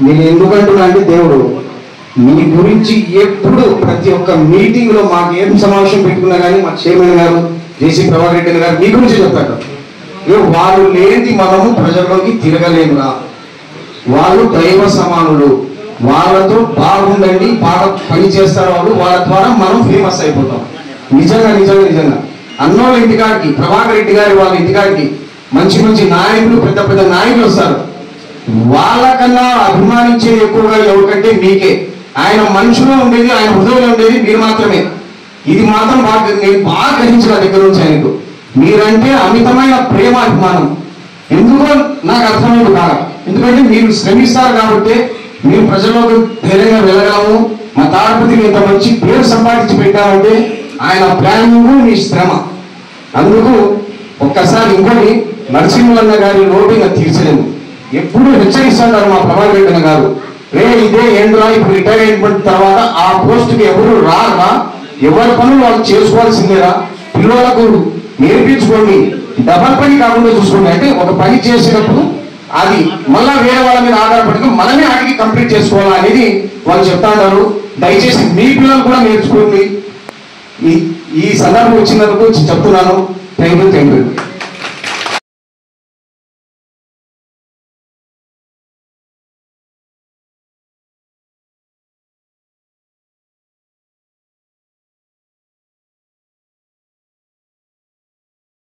నేను ఎందుకంటున్నా అంటే దేవుడు మీ గురించి ఎప్పుడు ప్రతి ఒక్క మీటింగ్లో మాకు ఏం సమావేశం పెట్టుకున్నా కానీ మా చైర్మన్ గారు జేసీ ప్రభాకర్ రెడ్డి గారు మీ గురించి చెప్తారు. వాళ్ళు లేని మనము ప్రజల్లోకి తిరగలేమురా, వాళ్ళు దైవ సమానులు, వాళ్ళతో బాగుండండి, బాగా పని చేస్తారు వాళ్ళు, వాళ్ళ ద్వారా మనం ఫేమస్ అయిపోతాం. నిజంగా నిజంగా నిజంగా అన్నోళ్ళ ఇంటికాడికి, ప్రభాకర్ రెడ్డి గారి వాళ్ళ ఇంటికాడికి మంచి మంచి నాయకులు, పెద్ద పెద్ద నాయకులు వస్తారు. వాళ్ళకన్నా అభిమానించేది ఎక్కువగా ఎవరికంటే మీకే. ఆయన మనసులో ఉండేది, ఆయన హృదయంలో ఉండేది మీరు మాత్రమే. ఇది మాత్రం నేను బాగా గ్రహించిన దగ్గర నుంచి ఆయనకు మీరంటే అమితమైన ప్రేమ, అభిమానం. ఎందుకో నాకు అర్థమైంది కాదు, ఎందుకంటే మీరు శ్రమిస్తారు కాబట్టి మీరు ప్రజల్లోకి ధైర్యంగా వెళ్ళగలము. మా తాడపతిని ఇంత మంచి పేరు సంపాదించి పెట్టామంటే ఆయన ప్లానింగ్, మీ శ్రమ. అందుకు ఒక్కసారి ఇంకోటి, నరసింహన్న గారి లోటుగా తీర్చలేము. ఎప్పుడు హెచ్చరిస్తున్నారు మా ప్రభాకర్ రెడ్డి గారు, రే ఇదే ఏంద్రా ఇప్పుడు రిటైర్మెంట్ తర్వాత ఆ పోస్టుకి ఎవరు రారా, ఎవరి పనులు వాళ్ళు చేసుకోవాల్సిందేరా, పిల్లలకు నేర్పించుకోండి, డబల్ పని కాకుండా చూసుకోండి. అంటే ఒక పని చేసినప్పుడు అది మళ్ళా వేరే వాళ్ళ మీద ఆధారపడి మనమే అడిగి కంప్లీట్ చేసుకోవాలా అనేది వాళ్ళు చెప్తా ఉన్నారు. దయచేసి మీ పిల్లలు కూడా నేర్చుకోండి. ఈ సందర్భం వచ్చినందుకు చెప్తున్నాను. Thank you.